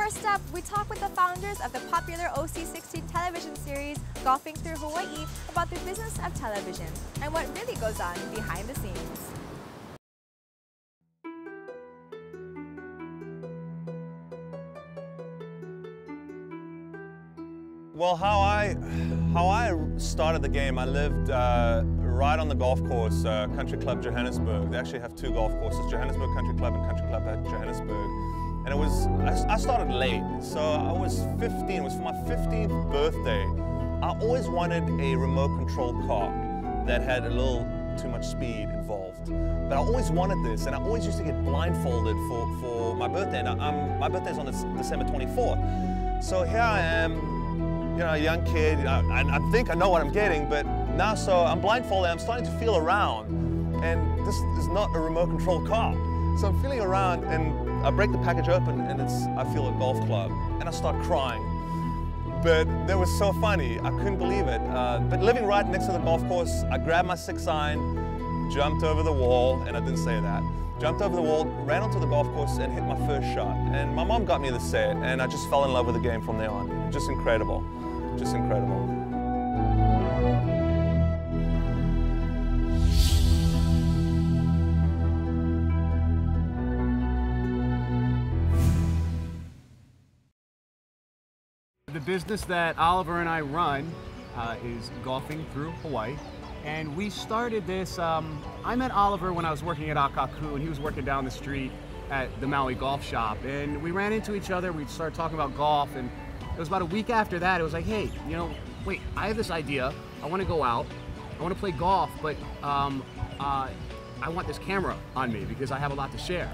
First up, we talk with the founders of the popular OC16 television series, Golfing Thru Hawaii, about the business of television and what really goes on behind the scenes. Well, how I started the game, I lived right on the golf course, Country Club Johannesburg. They actually have two golf courses, Johannesburg Country Club and Country Club at Johannesburg. And it was, I started late, so I was 15, it was for my 15th birthday. I always wanted a remote control car that had a little too much speed involved. But I always wanted this, and I always used to get blindfolded for my birthday. And my birthday's on December 24th. So here I am, you know, a young kid, I think I know what I'm getting, but now so I'm blindfolded, I'm starting to feel around, and this is not a remote control car. So I'm feeling around, and I break the package open, and I feel a golf club, and I start crying. But that was so funny, I couldn't believe it. But living right next to the golf course, I grabbed my 6-iron, jumped over the wall, and I didn't say that. Jumped over the wall, ran onto the golf course, and hit my first shot. And my mom got me the set, and I just fell in love with the game from there on. Just incredible. Just incredible. The business that Oliver and I run is Golfing Thru Hawaii. And we started this, I met Oliver when I was working at Akaku, and he was working down the street at the Maui Golf Shop. And we ran into each other, we started talking about golf, and it was about a week after that, it was like, hey, you know, wait, I have this idea. I want to go out, I want to play golf, but I want this camera on me because I have a lot to share.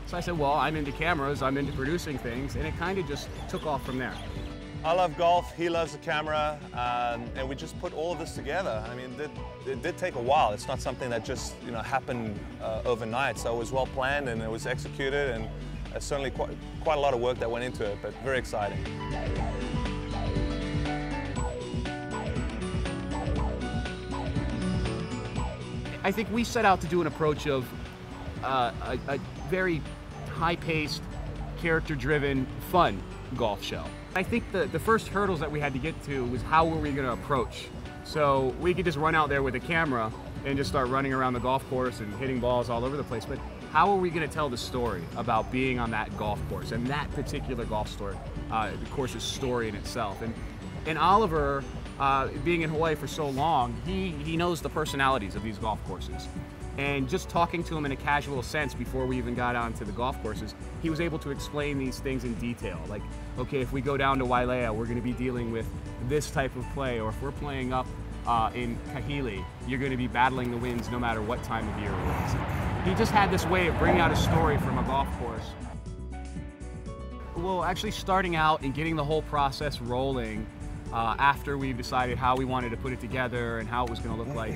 So I said, well, I'm into cameras, I'm into producing things, and it kind of just took off from there. I love golf, he loves the camera, and we just put all of this together. I mean, it did take a while. It's not something that just, you know, happened overnight. So it was well planned and it was executed, and certainly quite a lot of work that went into it, but very exciting. I think we set out to do an approach of a very high-paced, character-driven, fun golf show. I think the first hurdles that we had to get to was how were we going to approach. So we could just run out there with a camera and just start running around the golf course and hitting balls all over the place. But how are we going to tell the story about being on that golf course and that particular golf story, the course's story in itself? And Oliver, being in Hawaii for so long, he knows the personalities of these golf courses. And just talking to him in a casual sense before we even got onto the golf courses, he was able to explain these things in detail. Like, okay, if we go down to Wailea, we're going to be dealing with this type of play, or if we're playing up in Kahili, you're going to be battling the winds no matter what time of year it is. He just had this way of bringing out a story from a golf course. Well, actually starting out and getting the whole process rolling after we decided how we wanted to put it together and how it was going to look like,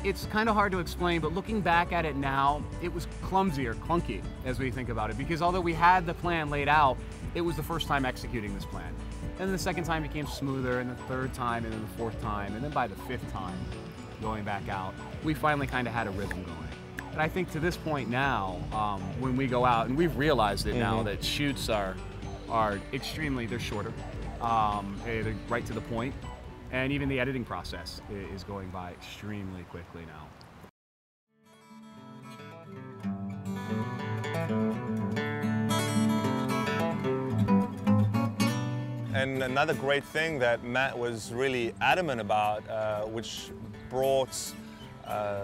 it's kind of hard to explain, but looking back at it now, it was clumsy or clunky as we think about it, because although we had the plan laid out, it was the first time executing this plan. And then the second time became smoother, and the third time, and then the fourth time, and then by the fifth time, going back out, we finally kind of had a rhythm going. And I think to this point now, when we go out, and we've realized it now that shoots are extremely, they're shorter, they're right to the point. And even the editing process is going by extremely quickly now. And another great thing that Matt was really adamant about, which brought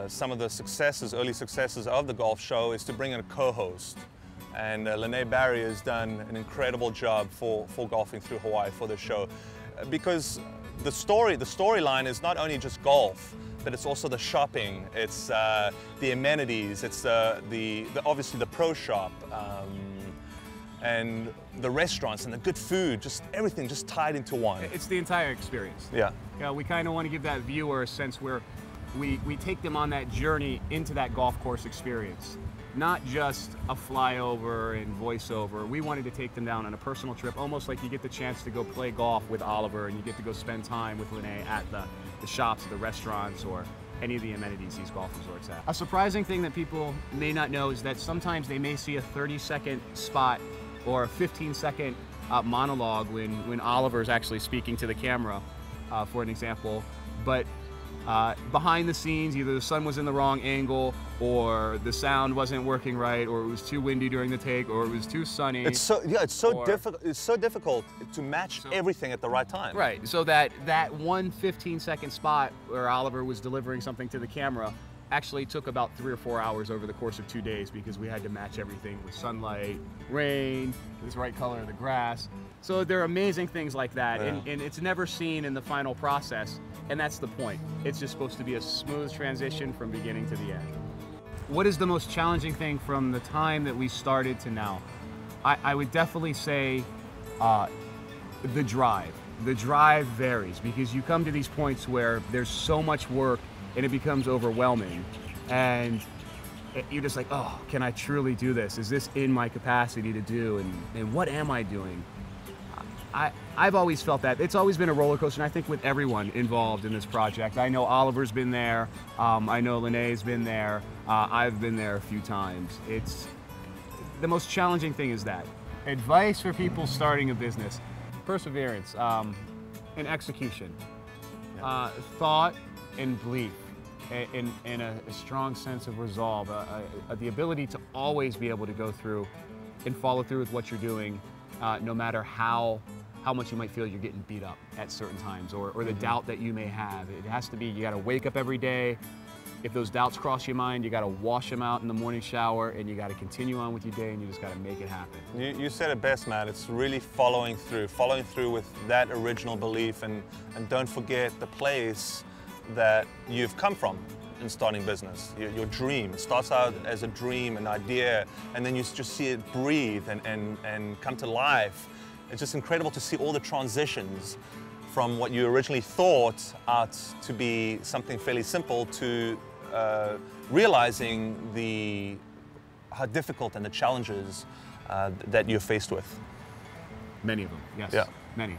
some of the successes, early successes of the golf show, is to bring in a co-host. And Lene Barry has done an incredible job for Golfing Thru Hawaii for the show, because the storyline is not only just golf, but it's also the shopping, it's the amenities, it's obviously the pro shop, and the restaurants and the good food, just everything just tied into one. It's the entire experience. Yeah. Yeah, we kind of want to give that viewer a sense where we take them on that journey into that golf course experience. Not just a flyover and voiceover. We wanted to take them down on a personal trip, almost like you get the chance to go play golf with Oliver and you get to go spend time with Lene at the shops, the restaurants, or any of the amenities these golf resorts have. A surprising thing that people may not know is that sometimes they may see a 30-second spot or a 15-second monologue when Oliver is actually speaking to the camera, for an example. But behind the scenes, either the sun was in the wrong angle, or the sound wasn't working right, or it was too windy during the take, or it was too sunny. It's so difficult. It's so difficult to match everything at the right time. Right. So that one 15-second spot where Oliver was delivering something to the camera actually took about 3 or 4 hours over the course of 2 days, because we had to match everything with sunlight, rain, this right color of the grass. So there are amazing things like that, Yeah. and it's never seen in the final process, and that's the point. It's just supposed to be a smooth transition from beginning to the end. What is the most challenging thing from the time that we started to now? I would definitely say the drive. The drive varies, because you come to these points where there's so much work and it becomes overwhelming, and you're just like, oh, can I truly do this? Is this in my capacity to do? And what am I doing? I've always felt that. It's always been a roller coaster, and I think with everyone involved in this project. I know Oliver's been there. I know Lene's been there. I've been there a few times. It's the most challenging thing is that. Advice for people starting a business: perseverance and execution, thought and belief, and a strong sense of resolve, the ability to always be able to go through and follow through with what you're doing, no matter how much you might feel you're getting beat up at certain times, or the doubt that you may have. It has to be, you gotta wake up every day. If those doubts cross your mind, you gotta wash them out in the morning shower, and you gotta continue on with your day, and you just gotta make it happen. You said it best, Matt. It's really following through with that original belief, and don't forget the place that you've come from in starting business. Your dream. It starts out as a dream, an idea, and then you just see it breathe and come to life. It's just incredible to see all the transitions from what you originally thought out to be something fairly simple to realizing how difficult and the challenges that you're faced with. Many of them, yes. Yeah. Many.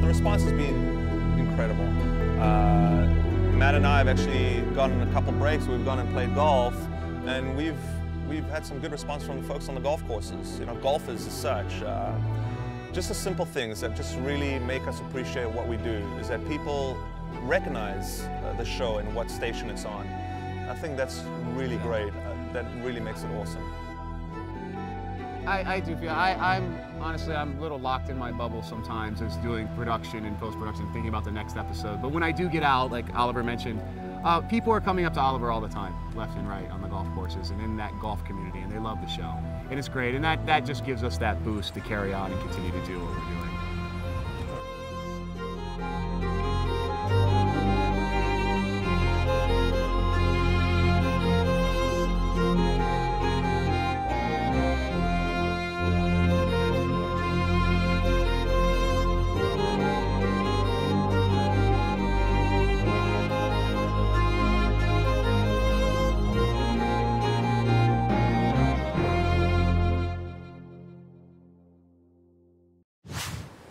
The response has been incredible. Matt and I have actually gotten a couple breaks. We've gone and played golf, and we've had some good response from the folks on the golf courses. You know, golfers as such. Just the simple things that just really make us appreciate what we do is that people recognize the show and what station it's on. I think that's really great. That really makes it awesome. I do feel, honestly, I'm a little locked in my bubble sometimes as doing production and post-production, thinking about the next episode. But when I do get out, like Oliver mentioned, people are coming up to Oliver all the time, left and right on the golf courses and in that golf community, and they love the show. And it's great, and that just gives us that boost to carry on and continue to do what we're doing.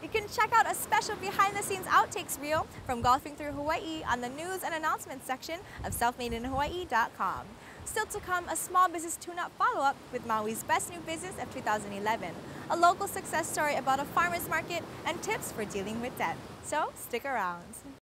You can check out a special behind-the-scenes outtakes reel from Golfing Through Hawaii on the news and announcements section of selfmadeinhawaii.com. Still to come, a small business tune-up follow-up with Maui's best new business of 2011, a local success story about a farmer's market, and tips for dealing with debt. So stick around.